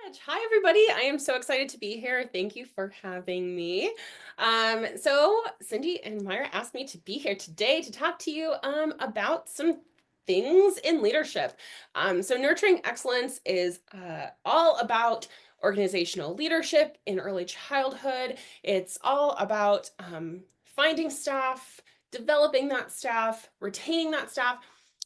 much. Hi, everybody. I am so excited to be here. Thank you for having me. So Cindy and Myra asked me to be here today to talk to you about some things in leadership. So nurturing excellence is all about organizational leadership in early childhood. It's all about finding staff, developing that staff, retaining that staff,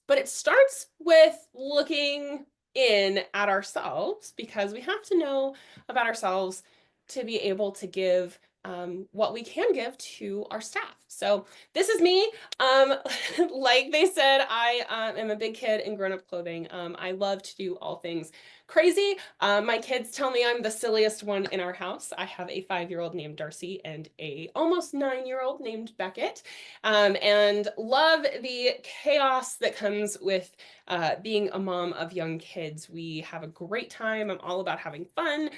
but it starts with looking in at ourselves because we have to know about ourselves to be able to give what we can give to our staff. So this is me. Um, like they said, I am a big kid in grown-up clothing. I love to do all things crazy. My kids tell me I'm the silliest one in our house. I have a 5-year-old named Darcy and a almost 9-year-old named Beckett, and love the chaos that comes with being a mom of young kids. We have a great time. I'm all about having fun.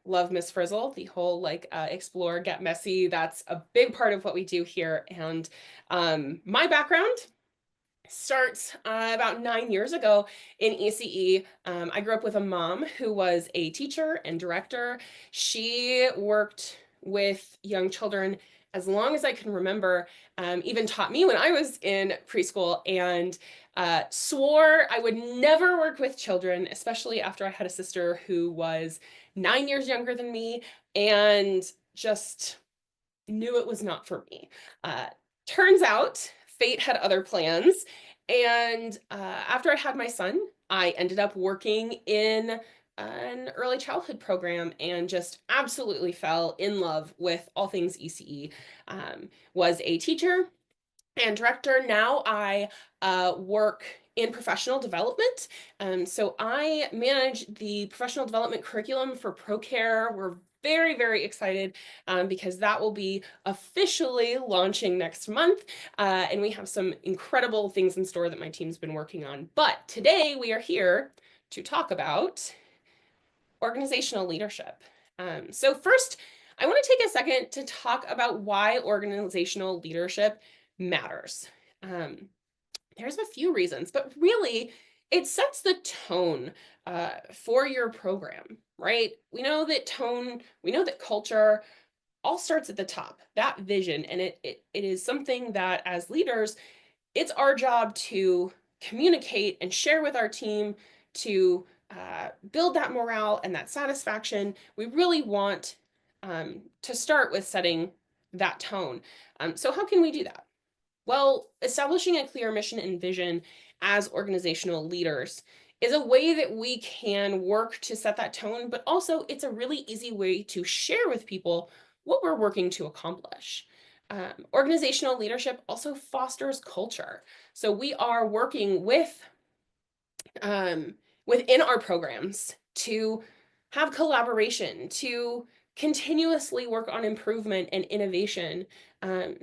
Love Miss Frizzle, the whole explore, get messy. That's a big part of what we do here. And my background starts about 9 years ago in ECE. I grew up with a mom who was a teacher and director. She worked with young children as long as I can remember, even taught me when I was in preschool, and swore I would never work with children, especially after I had a sister who was 9 years younger than me and just knew it was not for me. Uh, Turns out fate had other plans. And after I had my son, I ended up working in an early childhood program and just absolutely fell in love with all things ECE. Was a teacher and director. Now I work in professional development. So I manage the professional development curriculum for Procare. We're very, very excited because that will be officially launching next month. And we have some incredible things in store that my team's been working on. But today we are here to talk about organizational leadership. So first, I want to take a second to talk about why organizational leadership matters. Um, there's a few reasons, but really, it sets the tone for your program, right? We know that tone, we know that culture all starts at the top, that vision, and it is something that as leaders, it's our job to communicate and share with our team to build that morale and that satisfaction. We really want to start with setting that tone. So how can we do that? Well, establishing a clear mission and vision as organizational leaders is a way that we can work to set that tone, but also it's a really easy way to share with people what we're working to accomplish. Organizational leadership also fosters culture. So we are working um, within our programs to have collaboration, to continuously work on improvement and innovation.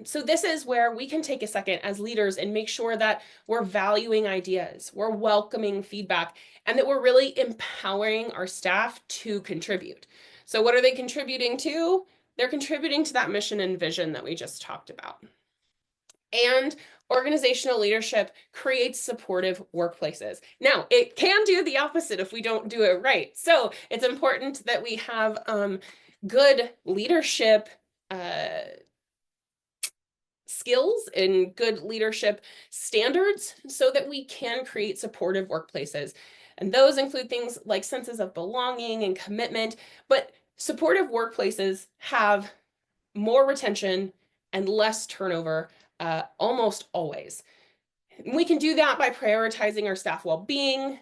So this is where we can take a second as leaders and make sure that we're valuing ideas, we're welcoming feedback, and that we're really empowering our staff to contribute. So what are they contributing to? They're contributing to that mission and vision that we just talked about. And organizational leadership creates supportive workplaces. Now, it can do the opposite if we don't do it right. So it's important that we have good leadership skills and good leadership standards so that we can create supportive workplaces. And those include things like senses of belonging and commitment, but supportive workplaces have more retention and less turnover almost always. We can do that by prioritizing our staff well-being,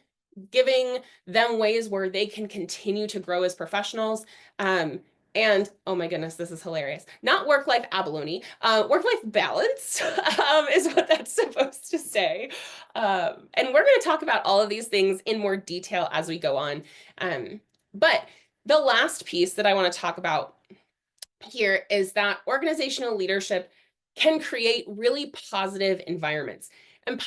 giving them ways where they can continue to grow as professionals. And oh my goodness, this is hilarious. Not work-life abalone, work-life balance is what that's supposed to say. And we're going to talk about all of these things in more detail as we go on. But the last piece that I want to talk about here is that organizational leadership can create really positive environments. And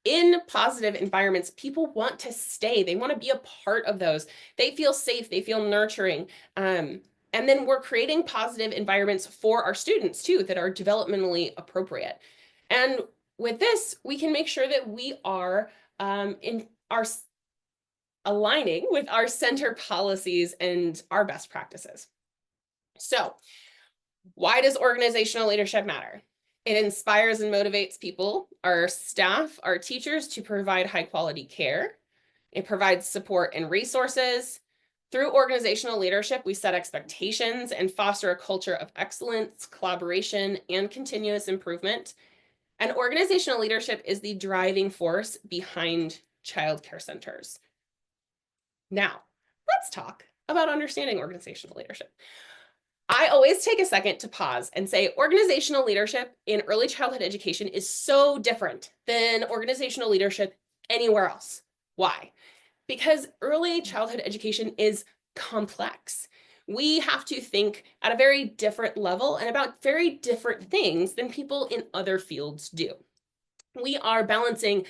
in positive environments, people want to stay. They want to be a part of those. They feel safe. They feel nurturing. And then we're creating positive environments for our students too that are developmentally appropriate. And with this, we can make sure that we are in our aligning with our center policies and our best practices. So, why does organizational leadership matter? It inspires and motivates people, our staff, our teachers, to provide high quality care. It provides support and resources. Through organizational leadership, we set expectations and foster a culture of excellence, collaboration, and continuous improvement. And organizational leadership is the driving force behind childcare centers. Now, let's talk about understanding organizational leadership. I always take a second to pause and say organizational leadership in early childhood education is so different than organizational leadership anywhere else. Why? Because early childhood education is complex. We have to think at a very different level and about very different things than people in other fields do. We are balancing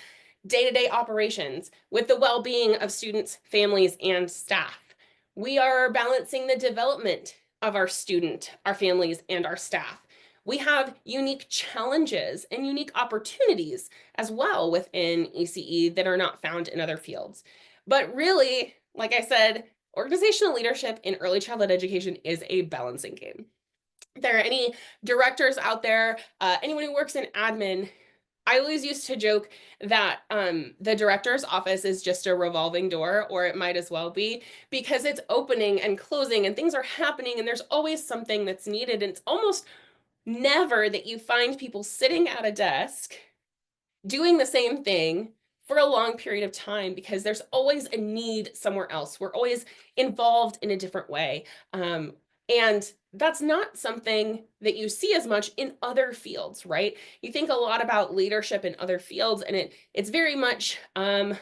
day-to-day operations with the well-being of students, families, and staff. We are balancing the development of our student, our families, and our staff. We have unique challenges and unique opportunities as well within ECE that are not found in other fields. But really, like I said, organizational leadership in early childhood education is a balancing game. If there are any directors out there, anyone who works in admin, I always used to joke that the director's office is just a revolving door, or it might as well be, because it's opening and closing and things are happening and there's always something that's needed. And it's almost never that you find people sitting at a desk doing the same thing for a long period of time, because there's always a need somewhere else. We're always involved in a different way. And that's not something that you see as much in other fields, right? You think a lot about leadership in other fields, and it's very much an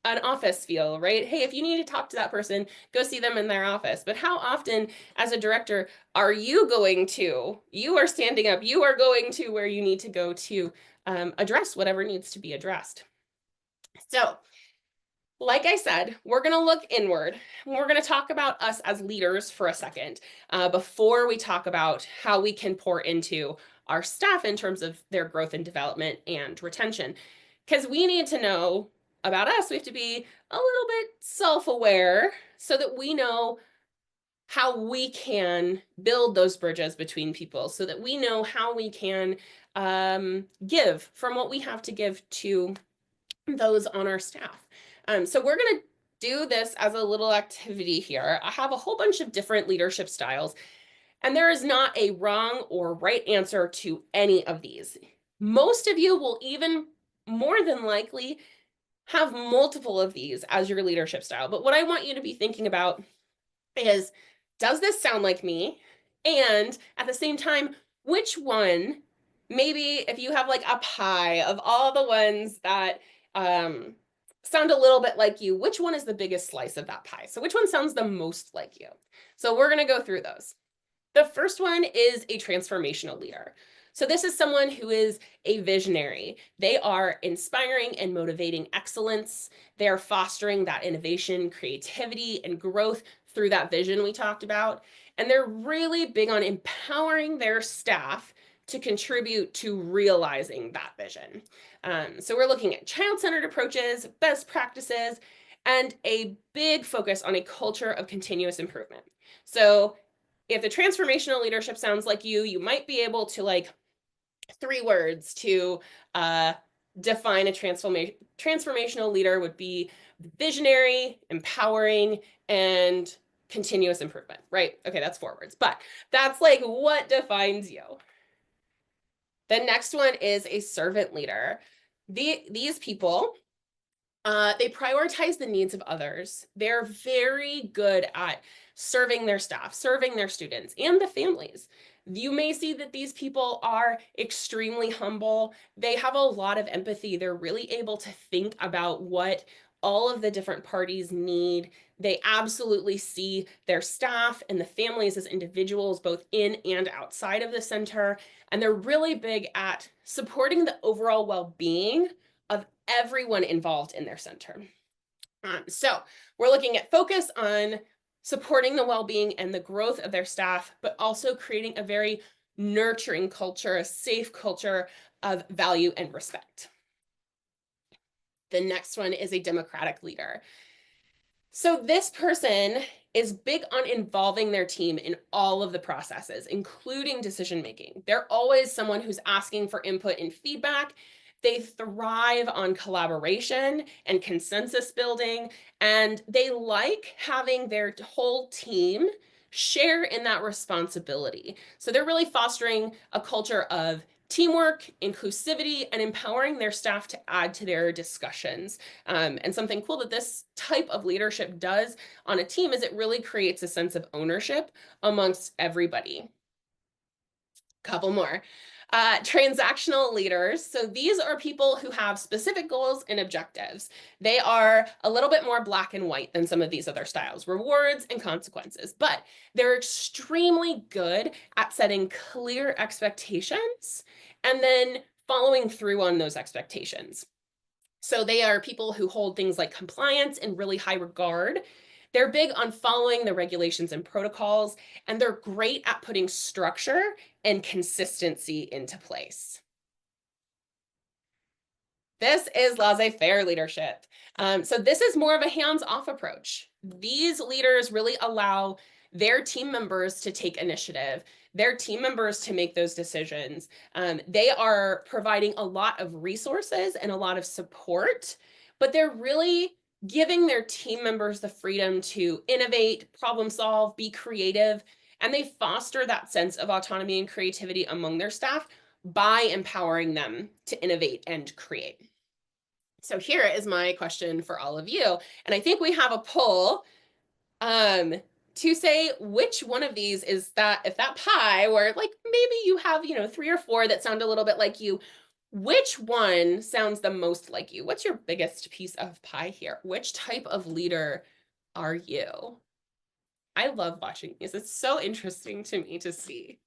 office feel, right? Hey, if you need to talk to that person, go see them in their office. But how often as a director are you you are standing up, you are going to where you need to go to address whatever needs to be addressed? So, like I said, we're going to look inward. We're going to talk about us as leaders for a second before we talk about how we can pour into our staff in terms of their growth and development and retention. Because we need to know about us. We have to be a little bit self-aware so that we know how we can build those bridges between people, so that we know how we can give from what we have to give to those on our staff. So we're going to do this as a little activity here. I have a whole bunch of different leadership styles, and there is not a wrong or right answer to any of these. Most of you will even more than likely have multiple of these as your leadership style. But what I want you to be thinking about is, does this sound like me? And at the same time, which one, maybe if you have like a pie of all the ones that sound a little bit like you, which one is the biggest slice of that pie? So which one sounds the most like you? So we're going to go through those. The first one is a transformational leader. So this is someone who is a visionary. They are inspiring and motivating excellence. They are fostering that innovation, creativity, and growth through that vision we talked about. And they're really big on empowering their staff to contribute to realizing that vision. So we're looking at child-centered approaches, best practices, and a big focus on a culture of continuous improvement. So if the transformational leadership sounds like you might be able to like 3 words to define a transformational leader would be visionary, empowering, and continuous improvement, right? Okay, that's 4 words, but that's like what defines you. The next one is a servant leader. These people, they prioritize the needs of others. They're very good at serving their staff, serving their students, and the families. You may see that these people are extremely humble. They have a lot of empathy. They're really able to think about what all of the different parties need. They absolutely see their staff and the families as individuals, both in and outside of the center. And they're really big at supporting the overall well-being of everyone involved in their center. So we're looking at focus on supporting the well-being and the growth of their staff, but also creating a very nurturing culture, a safe culture of value and respect. The next one is a democratic leader. So this person is big on involving their team in all of the processes, including decision making. They're always someone who's asking for input and feedback. They thrive on collaboration and consensus building, and they like having their whole team share in that responsibility. So they're really fostering a culture of teamwork, inclusivity, and empowering their staff to add to their discussions. And something cool that this type of leadership does on a team is it really creates a sense of ownership amongst everybody. Couple more. Transactional leaders. So these are people who have specific goals and objectives. They are a little bit more black and white than some of these other styles, rewards and consequences, but they're extremely good at setting clear expectations and then following through on those expectations. So they are people who hold things like compliance in really high regard. They're big on following the regulations and protocols, and they're great at putting structure and consistency into place. This is laissez-faire leadership. So this is more of a hands-off approach. These leaders really allow their team members to take initiative, their team members to make those decisions. They are providing a lot of resources and a lot of support, but they're really giving their team members the freedom to innovate, problem solve, be creative, and they foster that sense of autonomy and creativity among their staff by empowering them to innovate and create. So here is my question for all of you. And I think we have a poll to say which one of these is that, if that pie where like maybe you have, 3 or 4 that sound a little bit like you, which one sounds the most like you? What's your biggest piece of pie here? Which type of leader are you? I love watching these. It's so interesting to me to see.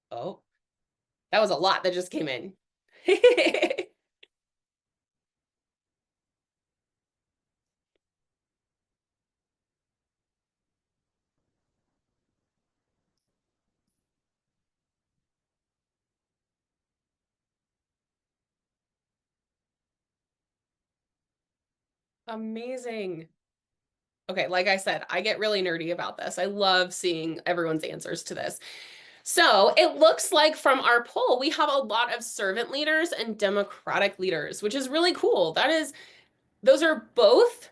Oh, that was a lot that just came in. Amazing. Okay, like I said, I get really nerdy about this. I love seeing everyone's answers to this. So it looks like from our poll, we have a lot of servant leaders and democratic leaders, which is really cool. Those are both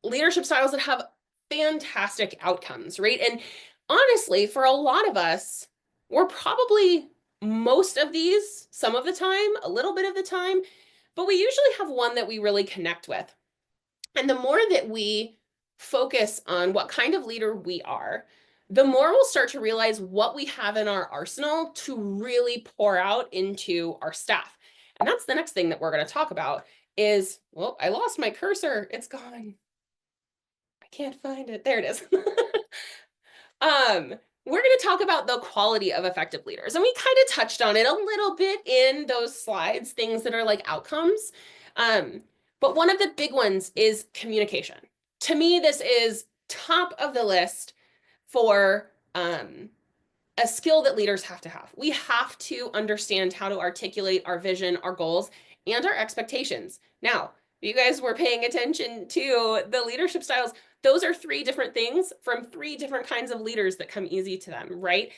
leadership styles that have fantastic outcomes, right? And honestly, for a lot of us, we're probably most of these, some of the time, a little bit of the time, but we usually have one that we really connect with. And the more that we focus on what kind of leader we are, the more we'll start to realize what we have in our arsenal to really pour out into our staff. And that's the next thing that we're going to talk about is, well, I lost my cursor. It's gone. I can't find it. There it is. We're going to talk about the quality of effective leaders. And we kind of touched on it a little bit in those slides, things that are like outcomes. But one of the big ones is communication. To me, this is top of the list for a skill that leaders have to have. We have to understand how to articulate our vision, our goals, and our expectations. Now, if you guys were paying attention to the leadership styles, those are 3 different things from 3 different kinds of leaders that come easy to them, right?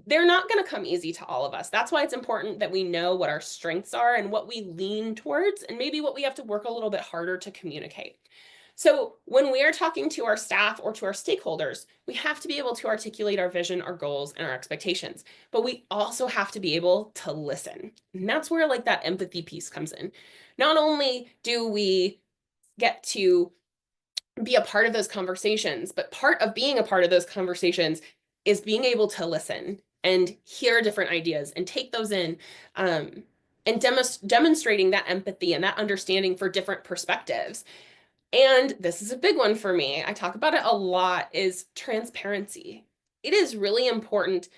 They're not going to come easy to all of us. That's why it's important that we know what our strengths are and what we lean towards, and maybe what we have to work a little bit harder to communicate. So when we are talking to our staff or to our stakeholders, we have to be able to articulate our vision, our goals, and our expectations. But we also have to be able to listen. And that's where like that empathy piece comes in. Not only do we get to be a part of those conversations, but part of being a part of those conversations is being able to listen and hear different ideas and take those in, and demonstrating that empathy and that understanding for different perspectives. And this is a big one for me. I talk about it a lot, is transparency. It is really important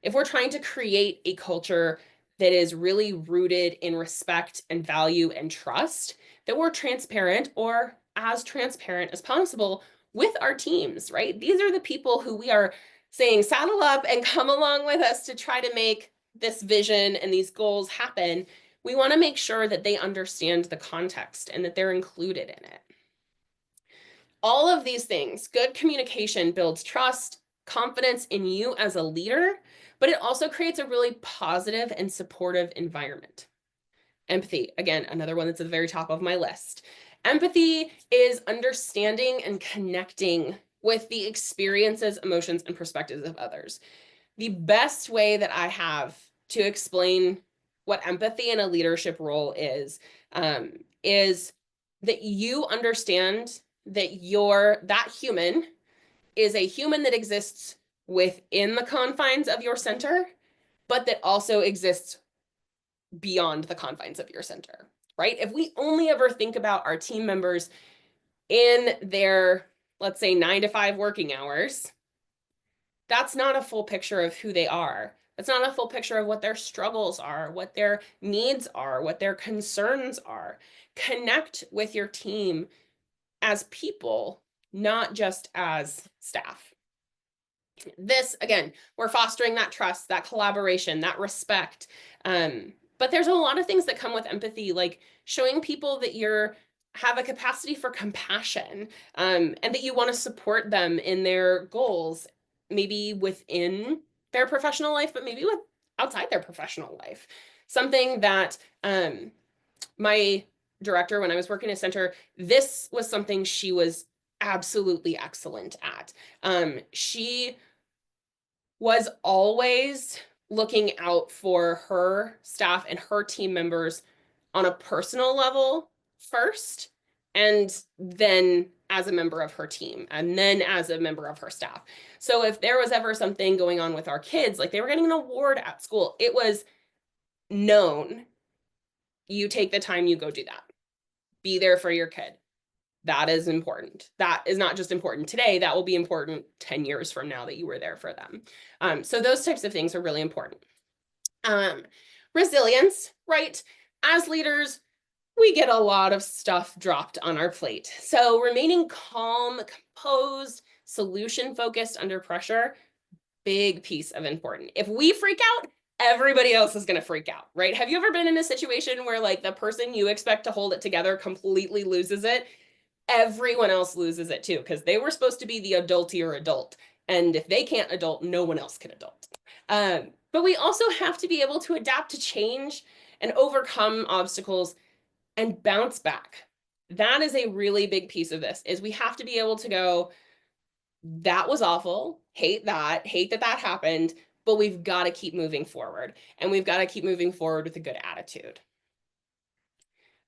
if we're trying to create a culture that is really rooted in respect and value and trust, that we're transparent, or as transparent as possible, with our teams, right? These are the people who we are saying, saddle up and come along with us to try to make this vision and these goals happen. We want to make sure that they understand the context and that they're included in it. All of these things, good communication builds trust, confidence in you as a leader, but it also creates a really positive and supportive environment. Empathy, again, another one that's at the very top of my list. Empathy is understanding and connecting with the experiences, emotions, and perspectives of others. The best way that I have to explain what empathy in a leadership role is that you understand that that human is a human that exists within the confines of your center, but that also exists beyond the confines of your center, right? If we only ever think about our team members in their, let's say, 9 to 5 working hours, that's not a full picture of who they are. That's not a full picture of what their struggles are, what their needs are, what their concerns are. Connect with your team as people, not just as staff. This, again, we're fostering that trust, that collaboration, that respect. But there's a lot of things that come with empathy, like showing people that you're have a capacity for compassion, and that you want to support them in their goals, maybe within their professional life, but maybe outside their professional life. Something that my director, when I was working at center, this was something she was absolutely excellent at. She was always looking out for her staff and her team members on a personal level first, and then as a member of her team, and then as a member of her staff. So if there was ever something going on with our kids, like they were getting an award at school, it was known, you take the time, you go do that. Be there for your kid. That is important. That is not just important today, that will be important 10 years from now that you were there for them. So those types of things are really important. Resilience, right? As leaders, we get a lot of stuff dropped on our plate. So remaining calm, composed, solution-focused under pressure, big piece of important. If we freak out, everybody else is going to freak out, right? Have you ever been in a situation where like the person you expect to hold it together completely loses it? Everyone else loses it too, because they were supposed to be the adultier adult. And if they can't adult, no one else can adult. But we also have to be able to adapt to change and overcome obstacles and bounce back. That is a really big piece of this, is we have to be able to go, that was awful, hate that that happened, but we've got to keep moving forward. And we've got to keep moving forward with a good attitude.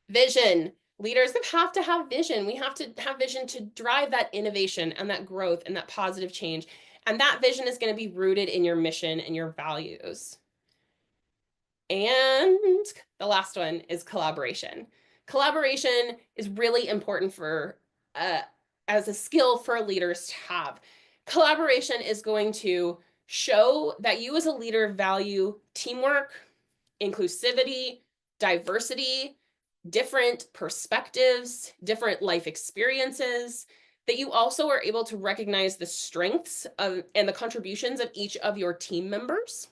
Vision. Leaders have to have vision. We have to have vision to drive that innovation and that growth and that positive change. And that vision is going to be rooted in your mission and your values. And the last one is collaboration. Collaboration is really important for as a skill for leaders to have. Collaboration is going to show that you as a leader value teamwork, inclusivity, diversity, different perspectives, different life experiences, that you also are able to recognize the strengths of and the contributions of each of your team members.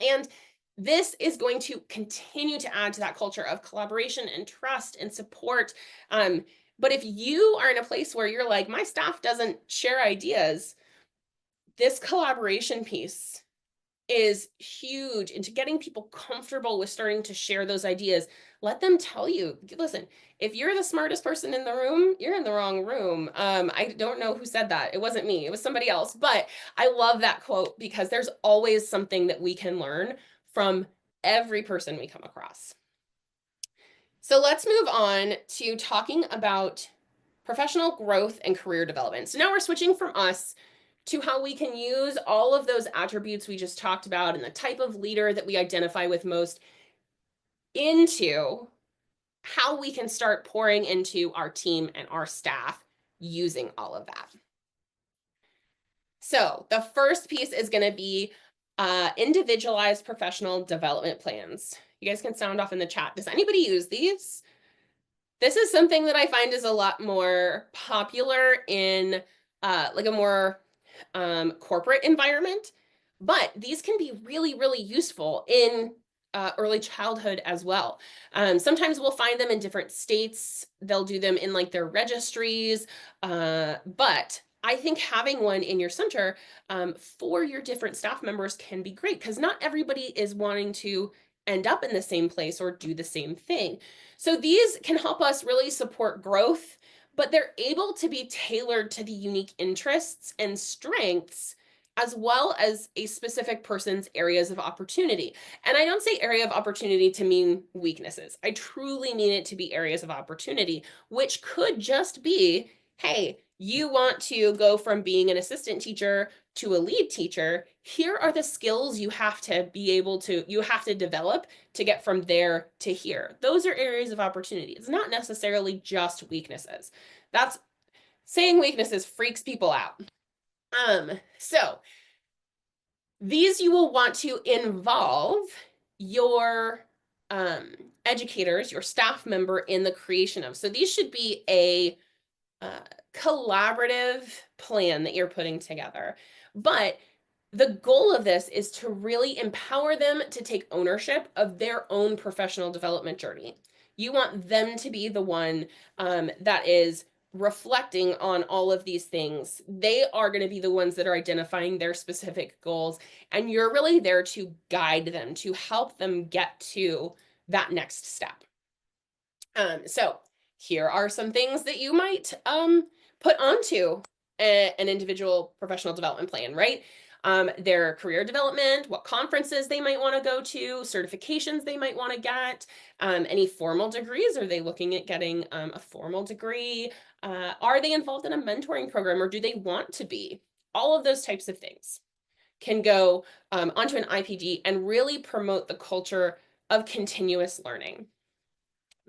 And this is going to continue to add to that culture of collaboration and trust and support. But if you are in a place where you're like, my staff doesn't share ideas, this collaboration piece is huge into getting people comfortable with starting to share those ideas. Let them tell you, listen, if you're the smartest person in the room, you're in the wrong room. I don't know who said that. It wasn't me, it was somebody else. But I love that quote, because there's always something that we can learn from every person we come across. So let's move on to talking about professional growth and career development. So now we're switching from us to how we can use all of those attributes we just talked about and the type of leader that we identify with most into how we can start pouring into our team and our staff using all of that. So the first piece is going to be individualized professional development plans. You guys can sound off in the chat. Does anybody use these? This is something that I find is a lot more popular in like a more corporate environment, but these can be really, really useful in early childhood as well. Sometimes we'll find them in different states. They'll do them in like their registries, but I think having one in your center for your different staff members can be great because not everybody is wanting to end up in the same place or do the same thing. So these can help us really support growth, but they're able to be tailored to the unique interests and strengths as well as a specific person's areas of opportunity. And I don't say area of opportunity to mean weaknesses. I truly mean it to be areas of opportunity, which could just be, hey, you want to go from being an assistant teacher to a lead teacher. Here are the skills you have to be able to, you have to develop to get from there to here. Those are areas of opportunity. It's not necessarily just weaknesses. That's saying weaknesses freaks people out. So these you will want to involve your educators, your staff member in the creation of. So these should be a collaborative plan that you're putting together. But the goal of this is to really empower them to take ownership of their own professional development journey. You want them to be the one that is reflecting on all of these things. They are going to be the ones that are identifying their specific goals, and you're really there to guide them, to help them get to that next step. So here are some things that you might put onto an individual professional development plan, right? Their career development, what conferences they might want to go to, certifications they might want to get, any formal degrees. Are they looking at getting a formal degree? Are they involved in a mentoring program or do they want to be? All of those types of things can go onto an IPD and really promote the culture of continuous learning.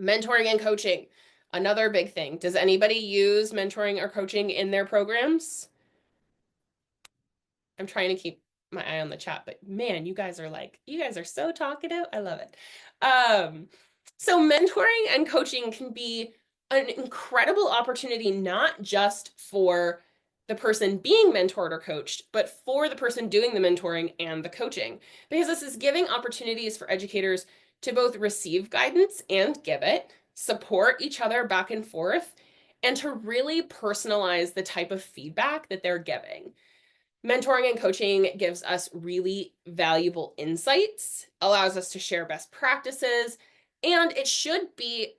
Mentoring and coaching, another big thing. Does anybody use mentoring or coaching in their programs? I'm trying to keep my eye on the chat, but man, you guys are so talkative. I love it. So mentoring and coaching can be an incredible opportunity, not just for the person being mentored or coached, but for the person doing the mentoring and the coaching, because this is giving opportunities for educators to both receive guidance and give it, support each other back and forth, and to really personalize the type of feedback that they're giving. Mentoring and coaching gives us really valuable insights, allows us to share best practices, and it should be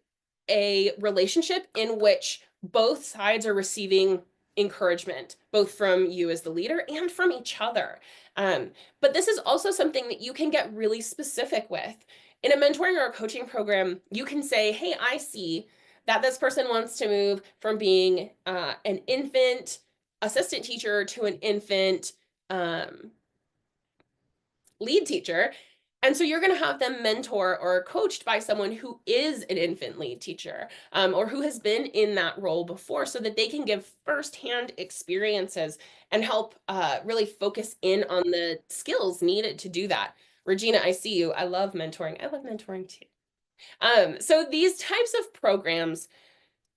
a relationship in which both sides are receiving encouragement, both from you as the leader and from each other. But this is also something that you can get really specific with. In a mentoring or a coaching program, you can say, hey, I see that this person wants to move from being an infant assistant teacher to an infant lead teacher. And so you're going to have them mentor or coached by someone who is an infant lead teacher or who has been in that role before so that they can give firsthand experiences and help really focus in on the skills needed to do that. Regina, I see you. I love mentoring. I love mentoring too. So these types of programs,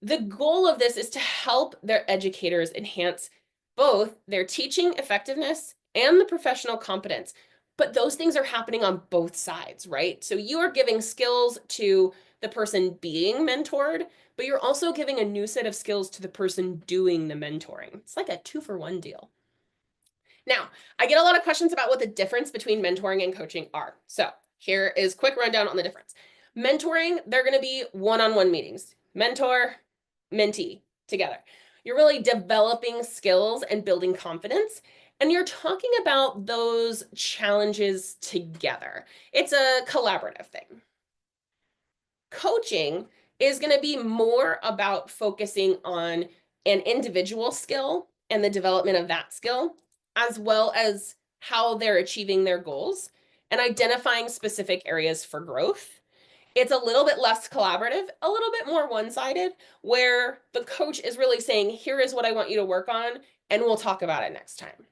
the goal of this is to help their educators enhance both their teaching effectiveness and the professional competence. But those things are happening on both sides, right? So you are giving skills to the person being mentored, but you're also giving a new set of skills to the person doing the mentoring. It's like a 2-for-1 deal. Now, I get a lot of questions about what the difference between mentoring and coaching are. So here is a quick rundown on the difference. Mentoring, they're going to be one-on-one meetings. Mentor, mentee together. You're really developing skills and building confidence, and you're talking about those challenges together. It's a collaborative thing. Coaching is going to be more about focusing on an individual skill and the development of that skill, as well as how they're achieving their goals and identifying specific areas for growth. It's a little bit less collaborative, a little bit more one-sided, where the coach is really saying, here is what I want you to work on, and we'll talk about it next time.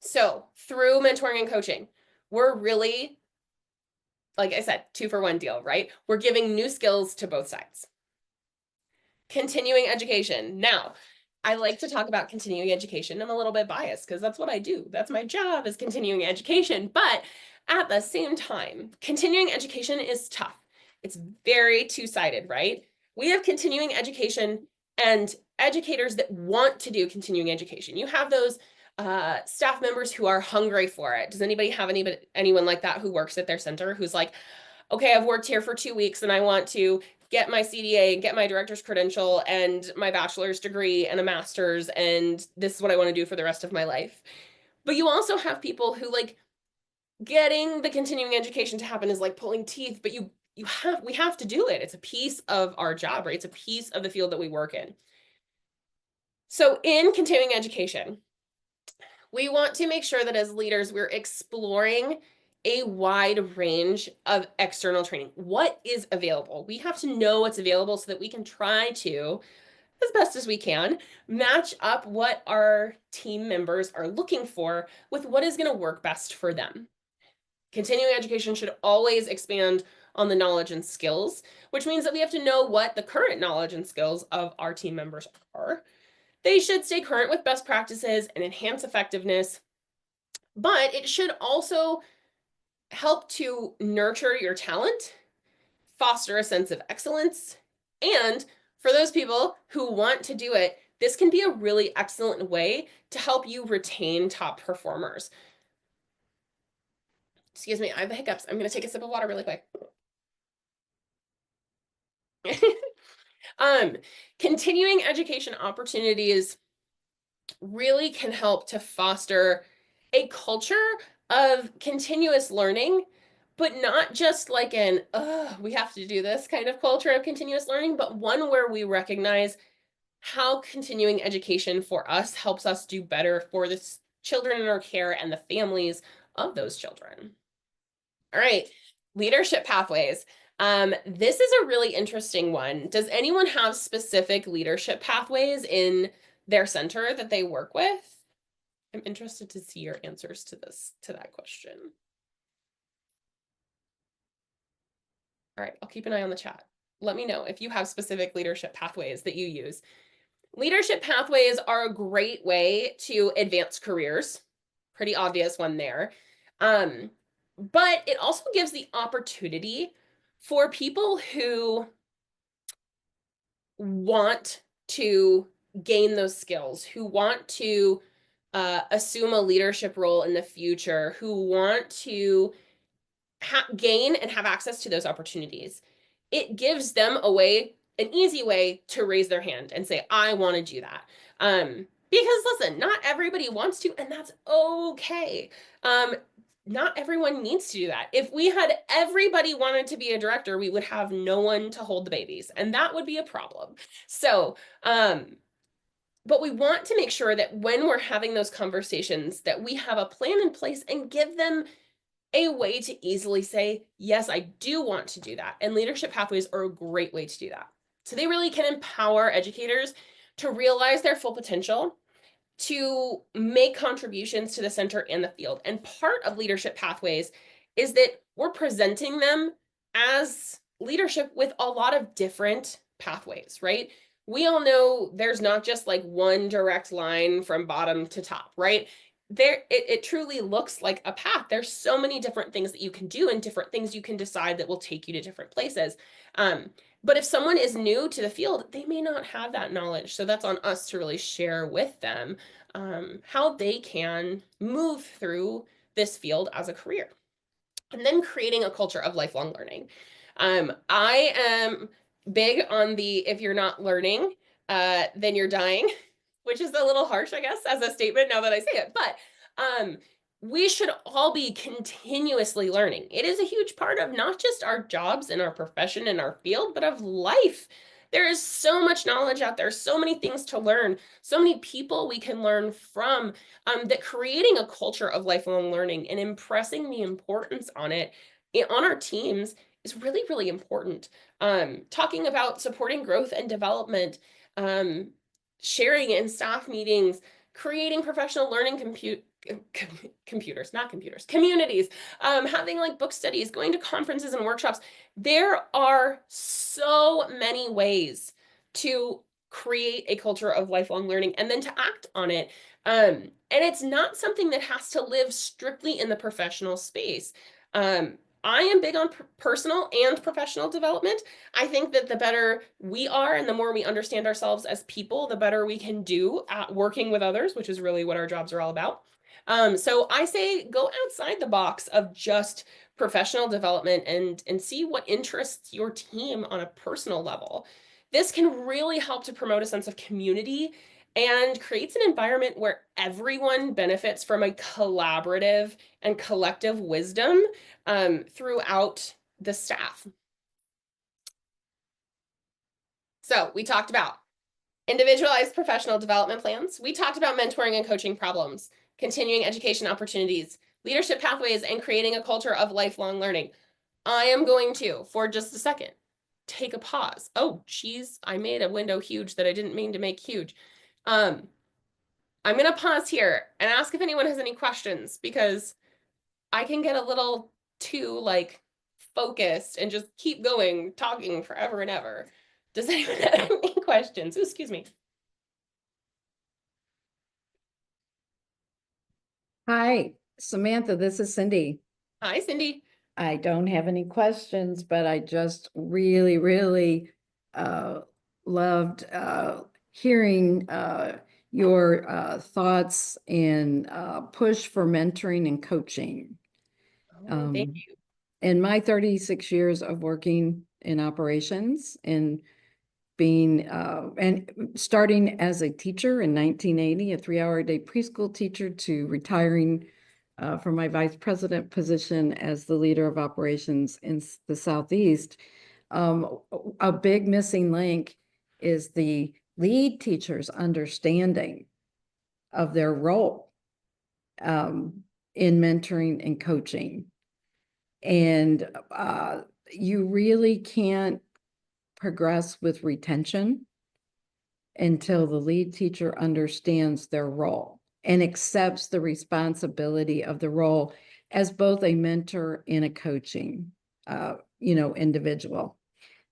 So through mentoring and coaching, we're really, like I said, 2-for-1 deal, right? We're giving new skills to both sides. Continuing education. Now, I like to talk about continuing education. I'm a little bit biased because that's what I do. That's my job, is continuing education. But at the same time, continuing education is tough. It's very two-sided, right? We have continuing education and educators that want to do continuing education. You have those staff members who are hungry for it. Does anybody have anyone like that who works at their center who's like, okay, I've worked here for 2 weeks and I want to get my CDA and get my director's credential and my bachelor's degree and a master's, and this is what I want to do for the rest of my life. But you also have people who, like, getting the continuing education to happen is like pulling teeth, but we have to do it. It's a piece of our job, right? It's a piece of the field that we work in. So in continuing education, we want to make sure that as leaders, we're exploring a wide range of external training. What is available? We have to know what's available so that we can try to, as best as we can, match up what our team members are looking for with what is going to work best for them. Continuing education should always expand on the knowledge and skills, which means that we have to know what the current knowledge and skills of our team members are. They should stay current with best practices and enhance effectiveness, but it should also help to nurture your talent, foster a sense of excellence, and for those people who want to do it, this can be a really excellent way to help you retain top performers. Excuse me, I have the hiccups. I'm going to take a sip of water really quick. um, Continuing education opportunities really can help to foster a culture of continuous learning, but not just like an, we have to do this kind of culture of continuous learning, but one where we recognize how continuing education for us helps us do better for the children in our care and the families of those children. All right, leadership pathways. This is a really interesting one. Does anyone have specific leadership pathways in their center that they work with? I'm interested to see your answers to that question. All right, I'll keep an eye on the chat. Let me know if you have specific leadership pathways that you use. Leadership pathways are a great way to advance careers. Pretty obvious one there. But it also gives the opportunity for people who want to gain those skills, who want to assume a leadership role in the future, who want to gain and have access to those opportunities. It gives them an easy way to raise their hand and say, I want to do that. Because listen, not everybody wants to, and that's okay. Not everyone needs to do that. If we had everybody wanted to be a director, we would have no one to hold the babies, and that would be a problem. So, but we want to make sure that when we're having those conversations, that we have a plan in place and give them a way to easily say, yes, I do want to do that. And leadership pathways are a great way to do that. So they really can empower educators to realize their full potential, to make contributions to the center and the field. And part of leadership pathways is that we're presenting them as leadership with a lot of different pathways, right? We all know there's not just like one direct line from bottom to top, right? It truly looks like a path. There's so many different things that you can do and different things you can decide that will take you to different places. But if someone is new to the field, they may not have that knowledge. So that's on us to really share with them how they can move through this field as a career. And then creating a culture of lifelong learning. I am big on the if you're not learning, then you're dying, which is a little harsh, I guess, as a statement now that I say it. But we should all be continuously learning. It is a huge part of not just our jobs and our profession and our field, but of life. There is so much knowledge out there, so many things to learn, so many people we can learn from, that creating a culture of lifelong learning and impressing the importance on it on our teams is really, really important. Talking about supporting growth and development, sharing in staff meetings, creating professional learning computers, not computers, communities, having like book studies, going to conferences and workshops. There are so many ways to create a culture of lifelong learning and then to act on it. And it's not something that has to live strictly in the professional space. I am big on personal and professional development. I think that the better we are and the more we understand ourselves as people, the better we can do at working with others, which is really what our jobs are all about. So I say go outside the box of just professional development and see what interests your team on a personal level. This can really help to promote a sense of community and creates an environment where everyone benefits from a collaborative and collective wisdom throughout the staff. So we talked about individualized professional development plans. We talked about mentoring and coaching problems, continuing education opportunities, leadership pathways, and creating a culture of lifelong learning. I am going to, for just a second, take a pause. Oh, geez, I made a window huge that I didn't mean to make huge. Um, I'm going to pause here and ask if anyone has any questions because I can get a little too like focused and just keep going, talking forever and ever. Does anyone have any questions? Ooh, excuse me. Hi, Samantha, this is Cindy. Hi, Cindy. I don't have any questions, but I just really uh, loved hearing your thoughts and push for mentoring and coaching. Oh, thank Um, you. in my 36 years of working in operations and being and starting as a teacher in 1980, a 3-hour-a-day preschool teacher, to retiring from my vice president position as the leader of operations in the Southeast. A big missing link is the lead teacher's understanding of their role um, in mentoring and coaching. And you really can't progress with retention until the lead teacher understands their role and accepts the responsibility of the role as both a mentor and a coaching, individual.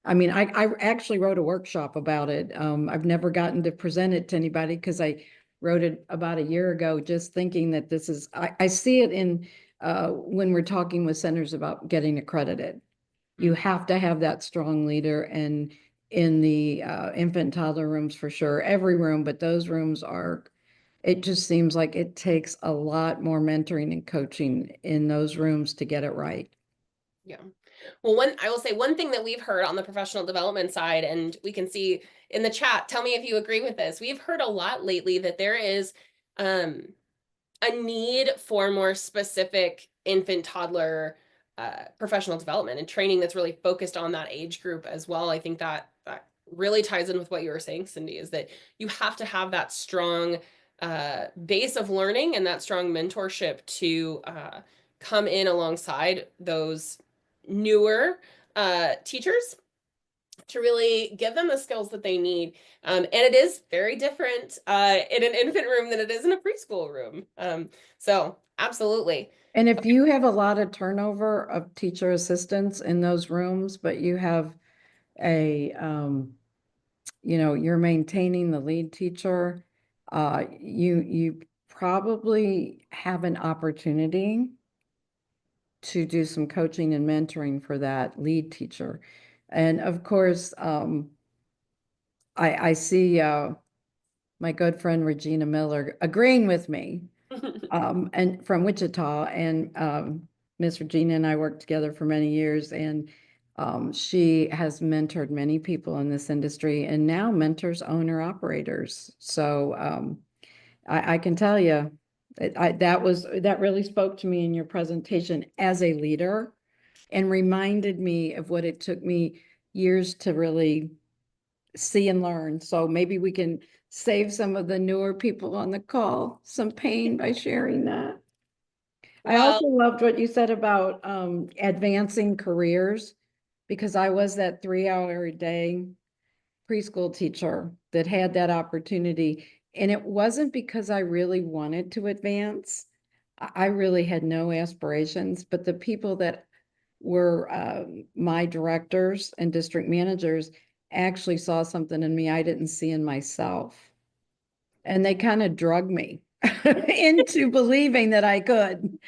I mean, I actually wrote a workshop about it. I've never gotten to present it to anybody because I wrote it about a year ago, just thinking that this is, I see it in when we're talking with centers about getting accredited. You have to have that strong leader, and in the infant toddler rooms for sure, every room, but those rooms are, it just seems like it takes a lot more mentoring and coaching in those rooms to get it right. Yeah. Well, I will say one thing that we've heard on the professional development side, and we can see in the chat, tell me if you agree with this. We've heard a lot lately that there is um, a need for more specific infant toddler professional development and training that's really focused on that age group as well. I think that really ties in with what you were saying, Cindy, is that you have to have that strong base of learning and that strong mentorship to come in alongside those newer teachers to really give them the skills that they need. And it is very different in an infant room than it is in a preschool room. So absolutely. And if you have a lot of turnover of teacher assistants in those rooms, but you have a, you're maintaining the lead teacher, you probably have an opportunity to do some coaching and mentoring for that lead teacher. And of course, I see my good friend Regina Miller agreeing with me, and from Wichita, and Miss Regina and I worked together for many years, and she has mentored many people in this industry and now mentors owner operators. So I can tell you that really spoke to me in your presentation as a leader and reminded me of what it took me years to really see and learn. So maybe we can save some of the newer people on the call some pain by sharing that. I Well, also loved what you said about advancing careers, because I was that 3-hour a day preschool teacher that had that opportunity. And it wasn't because I really wanted to advance. I really had no aspirations, but the people that were my directors and district managers actually saw something in me I didn't see in myself. And they kind of drug me into believing that I could.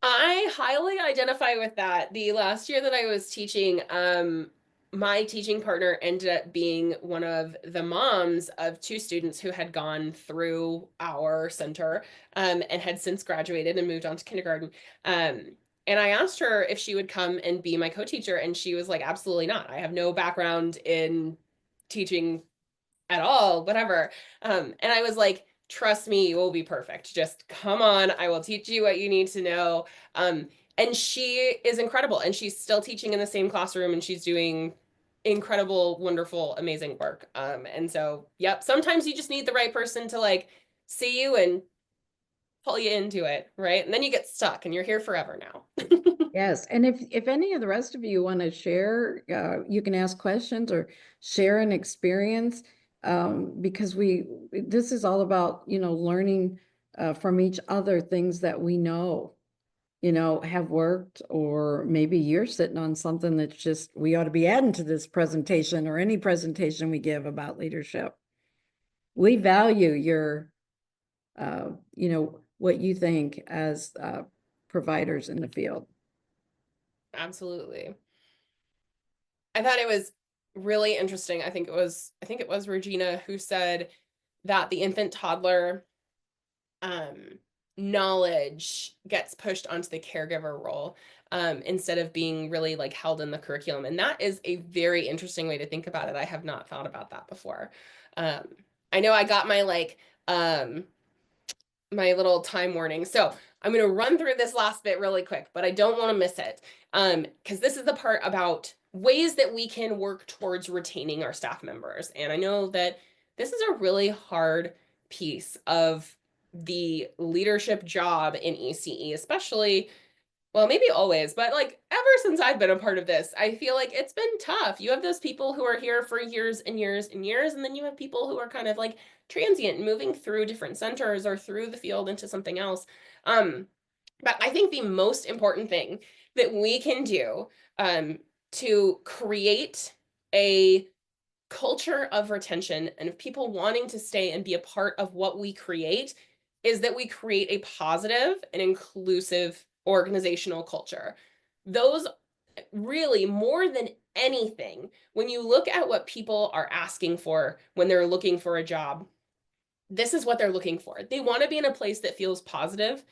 I highly identify with that. The last year that I was teaching, my teaching partner ended up being one of the moms of two students who had gone through our center, and had since graduated and moved on to kindergarten. And I asked her if she would come and be my co-teacher, and she was like, absolutely not. I have no background in teaching at all, whatever. And I was like, trust me, you will be perfect. Just come on, I will teach you what you need to know. And she is incredible, and she's still teaching in the same classroom, and she's doing incredible, wonderful, amazing work. And so, yep, sometimes you just need the right person to like see you and pull you into it, right? And then you get stuck and you're here forever now. Yes, and if any of the rest of you want to share, you can ask questions or share an experience, because this is all about, learning from each other things that we know, have worked, or maybe you're sitting on something that's just, we ought to be adding to this presentation or any presentation we give about leadership. We value your, what you think as providers in the field. Absolutely. I thought it was really interesting. I think it was Regina who said that the infant toddler um, knowledge gets pushed onto the caregiver role, instead of being really like held in the curriculum. And that is a very interesting way to think about it. I have not thought about that before. Um, I know I got um, my little time warning. So I'm going to run through this last bit really quick, but I don't want to miss it. Because this is the part about ways that we can work towards retaining our staff members. And I know that this is a really hard piece of the leadership job in ECE, especially, well, maybe always, but like ever since I've been a part of this, I feel like it's been tough. You have those people who are here for years and years and years, and then you have people who are kind of like transient, moving through different centers or through the field into something else. Um, but I think the most important thing that we can do, to create a culture of retention and of people wanting to stay and be a part of what we create is that we create a positive and inclusive organizational culture. Those really, more than anything, when you look at what people are asking for when they're looking for a job, this is what they're looking for. They want to be in a place that feels positive,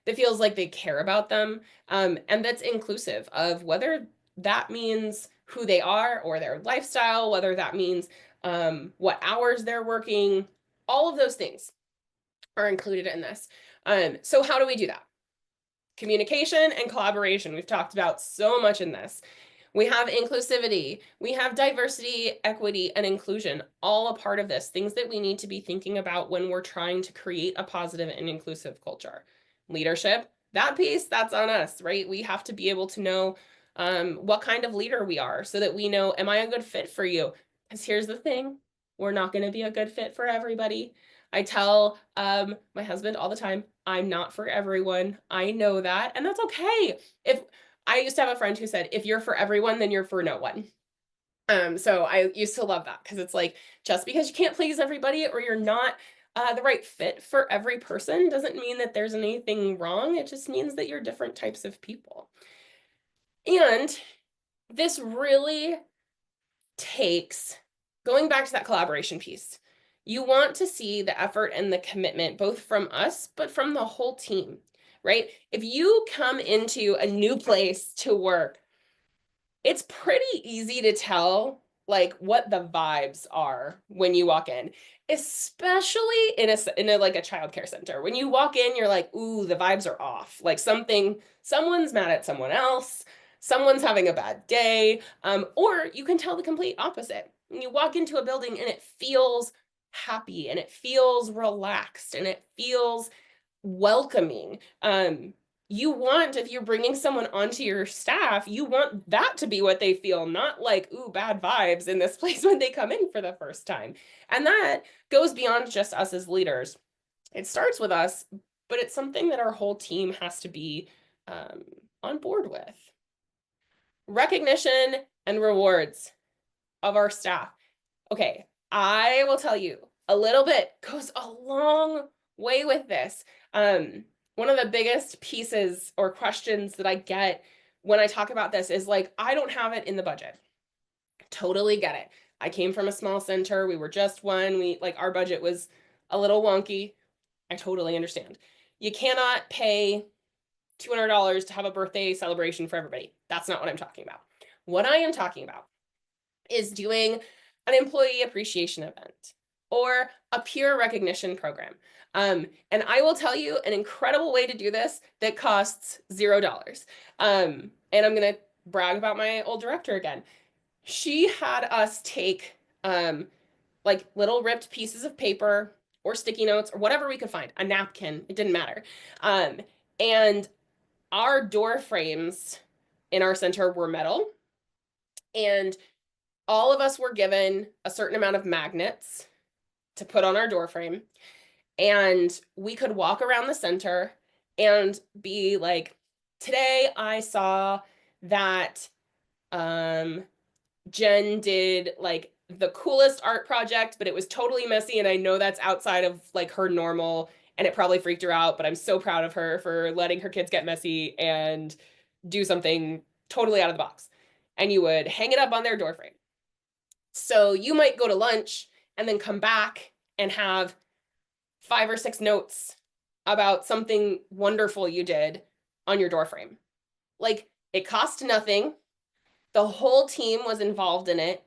that feels like they care about them, and that's inclusive of whether that means who they are or their lifestyle, whether that means what hours they're working. All of those things are included in this. So how do we do that? Communication and collaboration. We've talked about so much in this. We have inclusivity, we have diversity, equity, and inclusion, all a part of this, things that we need to be thinking about when we're trying to create a positive and inclusive culture. Leadership, that piece, that's on us, right? We have to be able to know what kind of leader we are so that we know, am I a good fit for you? Because here's the thing, we're not going to be a good fit for everybody. I tell my husband all the time, I'm not for everyone. I know that, and that's okay. If I used to have a friend who said, if you're for everyone, then you're for no one. So I used to love that because it's like, just because you can't please everybody or you're not the right fit for every person doesn't mean that there's anything wrong. It just means that you're different types of people. And this really takes, going back to that collaboration piece, you want to see the effort and the commitment both from us, but from the whole team, right? If you come into a new place to work, it's pretty easy to tell like what the vibes are when you walk in, especially in a like a childcare center. When you walk in, you're like, ooh, the vibes are off. Like someone's mad at someone else, someone's having a bad day, or you can tell the complete opposite. You walk into a building and it feels happy and it feels relaxed and it feels welcoming. You want, if you're bringing someone onto your staff, you want that to be what they feel, not like, ooh, bad vibes in this place when they come in for the first time. And that goes beyond just us as leaders. It starts with us, but it's something that our whole team has to be on board with. Recognition and rewards of our staff. Okay, I will tell you, a little bit goes a long way with this. One of the biggest pieces or questions that I get when I talk about this is like, I don't have it in the budget. Totally get it. I came from a small center. We were just one. Our budget was a little wonky. I totally understand. You cannot pay $200 to have a birthday celebration for everybody. That's not what I'm talking about. What I am talking about is doing an employee appreciation event or a peer recognition program. And I will tell you an incredible way to do this that costs $0. And I'm going to brag about my old director again. She had us take like little ripped pieces of paper or sticky notes or whatever we could find, a napkin, it didn't matter. And our door frames in our center were metal, and all of us were given a certain amount of magnets to put on our door frame, and we could walk around the center and be like, today I saw that Jen did like the coolest art project, but it was totally messy, and I know that's outside of like her normal, and it probably freaked her out, but I'm so proud of her for letting her kids get messy and do something totally out of the box. And you would hang it up on their doorframe. So you might go to lunch and then come back and have 5 or 6 notes about something wonderful you did on your doorframe. Like, it cost nothing. The whole team was involved in it.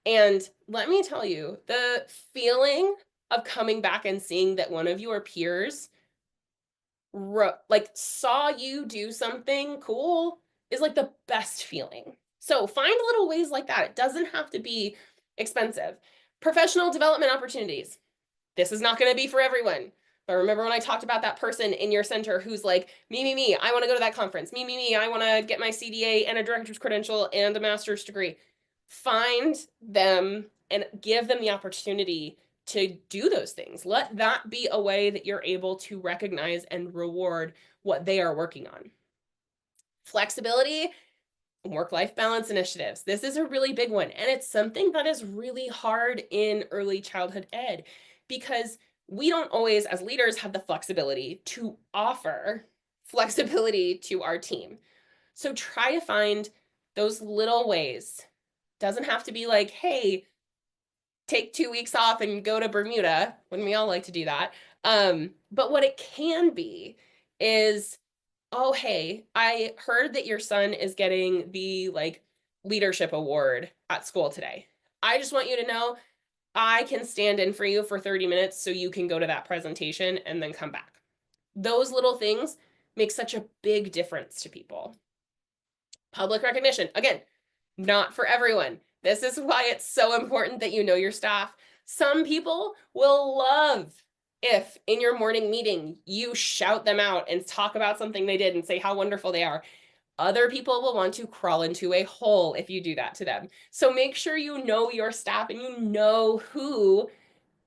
And let me tell you, the feeling of coming back and seeing that one of your peers like saw you do something cool is like the best feeling. So find little ways like that. It doesn't have to be expensive. Professional development opportunities. This is not going to be for everyone. But remember when I talked about that person in your center who's like, me, I want to go to that conference. Me, I want to get my CDA and a director's credential and a master's degree. Find them and give them the opportunity to do those things. Let that be a way that you're able to recognize and reward what they are working on. Flexibility, work-life balance initiatives. This is a really big one, and it's something that is really hard in early childhood ed because we don't always, as leaders, have the flexibility to offer flexibility to our team. So try to find those little ways. Doesn't have to be like, hey, take 2 weeks off and go to Bermuda, when we all like to do that. But what it can be is, oh, hey, I heard that your son is getting the like leadership award at school today. I just want you to know I can stand in for you for 30 minutes so you can go to that presentation and then come back. Those little things make such a big difference to people. Public recognition, again, not for everyone. This is why it's so important that you know your staff. Some people will love if in your morning meeting you shout them out and talk about something they did and say how wonderful they are. Other people will want to crawl into a hole if you do that to them. So make sure you know your staff and you know who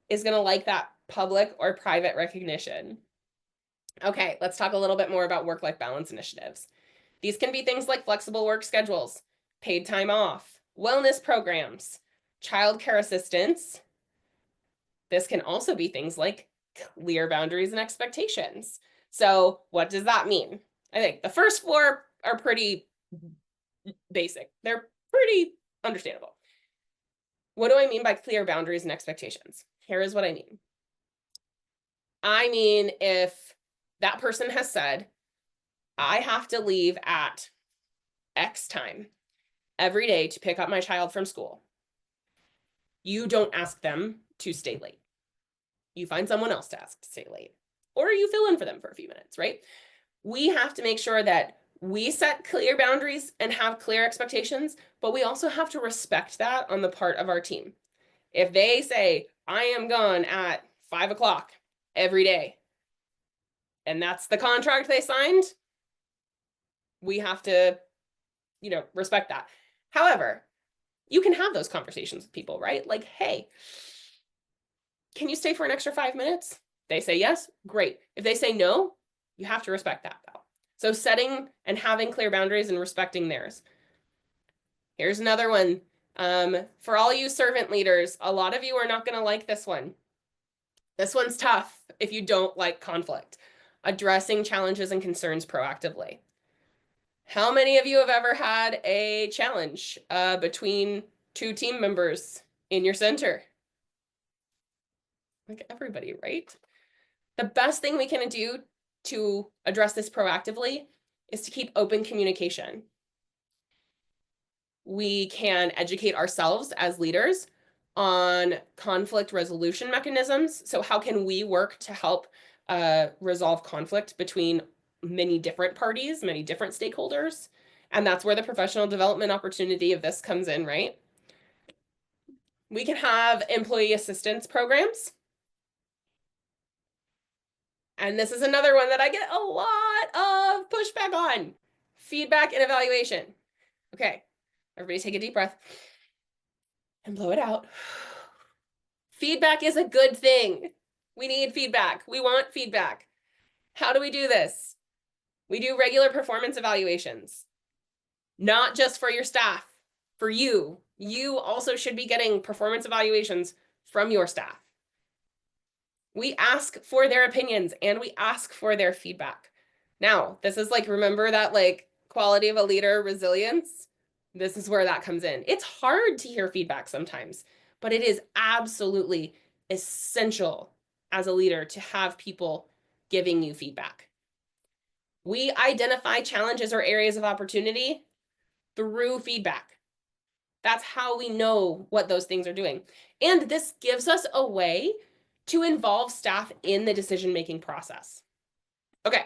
is going to like that public or private recognition. Okay, let's talk a little bit more about work-life balance initiatives. These can be things like flexible work schedules, paid time off, wellness programs, childcare assistance. This can also be things like clear boundaries and expectations. So what does that mean? I think the first 4 are pretty basic. They're pretty understandable. What do I mean by clear boundaries and expectations? Here is what I mean. I mean, if that person has said, I have to leave at X time every day to pick up my child from school, you don't ask them to stay late. You find someone else to ask to stay late, or you fill in for them for a few minutes, right? We have to make sure that we set clear boundaries and have clear expectations, but we also have to respect that on the part of our team. If they say, I am gone at 5 o'clock every day, and that's the contract they signed, we have to, respect that. However, you can have those conversations with people, right? Like, hey, can you stay for an extra 5 minutes? They say yes, great. If they say no, You have to respect that though. So setting and having clear boundaries and respecting theirs. Here's another one. For all you servant leaders, a lot of you are not going to like this one. This one's tough if you don't like conflict. Addressing challenges and concerns proactively. How many of you have ever had a challenge between two team members in your center? Like everybody, right? The best thing we can do to address this proactively is to keep open communication. We can educate ourselves as leaders on conflict resolution mechanisms. So how can we work to help resolve conflict between many different parties, many different stakeholders? And that's where the professional development opportunity of this comes in, right? We can have employee assistance programs. And this is another one that I get a lot of pushback on. Feedback and evaluation. Okay, everybody take a deep breath and blow it out. Feedback is a good thing. We need feedback. We want feedback. How do we do this? We do regular performance evaluations, not just for your staff, for you. You also should be getting performance evaluations from your staff. We ask for their opinions and we ask for their feedback. Now, this is like, remember that like quality of a leader, resilience? This is where that comes in. It's hard to hear feedback sometimes, but it is absolutely essential as a leader to have people giving you feedback. We identify challenges or areas of opportunity through feedback. That's how we know what those things are doing. And this gives us a way to involve staff in the decision-making process. Okay,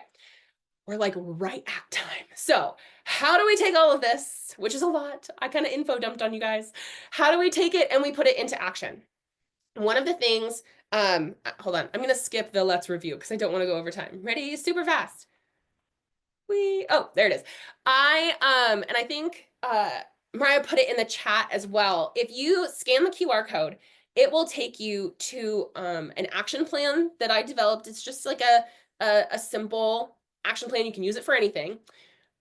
we're like right at time. So how do we take all of this, which is a lot, I kind of info dumped on you guys. How do we take it and we put it into action? One of the things, hold on, I'm gonna skip the let's review because I don't want to go over time. Ready? Super fast. Oh, there it is. And I think Mariah put it in the chat as well. If you scan the QR code, it will take you to an action plan that I developed. It's just like a simple action plan. You can use it for anything,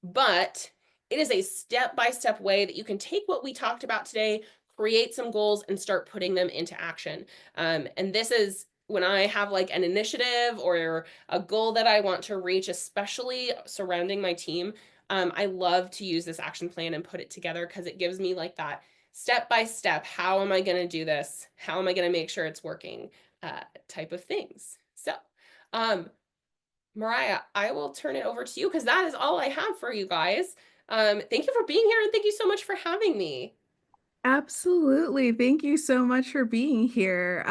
but it is a step-by-step way that you can take what we talked about today, create some goals, and start putting them into action. And this is when I have like an initiative or a goal that I want to reach, especially surrounding my team. I love to use this action plan and put it together because it gives me like that step by step, how am I going to do this? How am I going to make sure it's working type of things. So Mariah, I will turn it over to you because that is all I have for you guys. Thank you for being here and thank you so much for having me. Absolutely. Thank you so much for being here.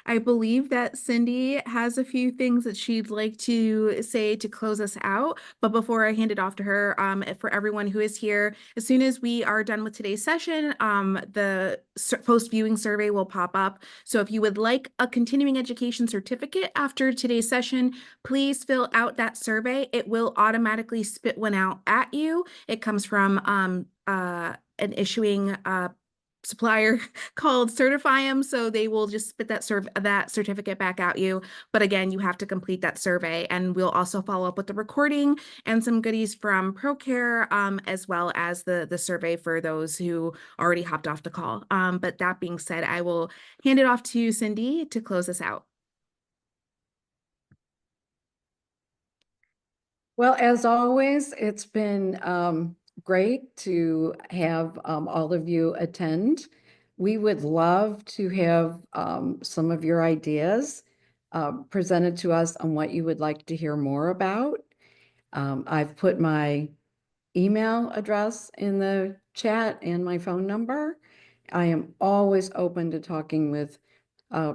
I believe that Cindy has a few things that she'd like to say to close us out. But before I hand it off to her, for everyone who is here, as soon as we are done with today's session, the post-viewing survey will pop up. So if you would like a continuing education certificate after today's session, please fill out that survey. It will automatically spit one out at you. It comes from an issuing supplier called Certifium, so they will just spit that certificate back at you. But again, you have to complete that survey, and we'll also follow up with the recording and some goodies from Procare, as well as the survey for those who already hopped off the call. But that being said, I will hand it off to Cindy to close us out. Well, as always, it's been great to have all of you attend. We would love to have some of your ideas presented to us on what you would like to hear more about. I've put my email address in the chat and my phone number. I am always open to talking with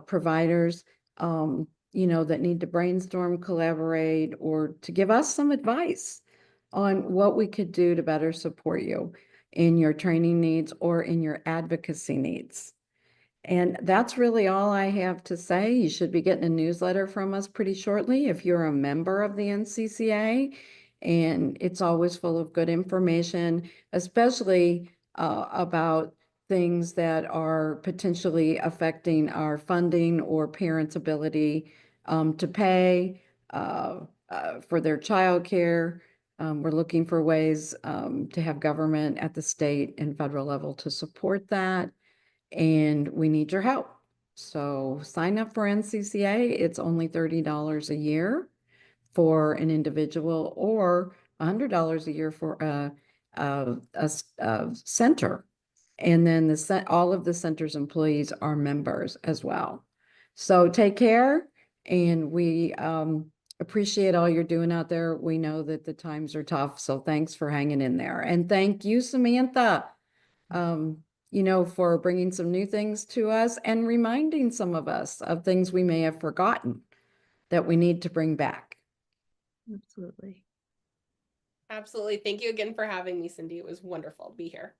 providers, that need to brainstorm, collaborate, or to give us some advice on what we could do to better support you in your training needs or in your advocacy needs. And that's really all I have to say. You should be getting a newsletter from us pretty shortly if you're a member of the NCCA. And it's always full of good information, especially about things that are potentially affecting our funding or parents' ability to pay, for their childcare. We're looking for ways to have government at the state and federal level to support that. And we need your help. So sign up for NCCA. It's only $30 a year for an individual, or $100 a year for a center. And then all of the center's employees are members as well. So take care, and we appreciate all you're doing out there. We know that the times are tough, so thanks for hanging in there. And thank you, Samantha, for bringing some new things to us and reminding some of us of things we may have forgotten that we need to bring back. Absolutely. Absolutely. Thank you again for having me, Cindy. It was wonderful to be here.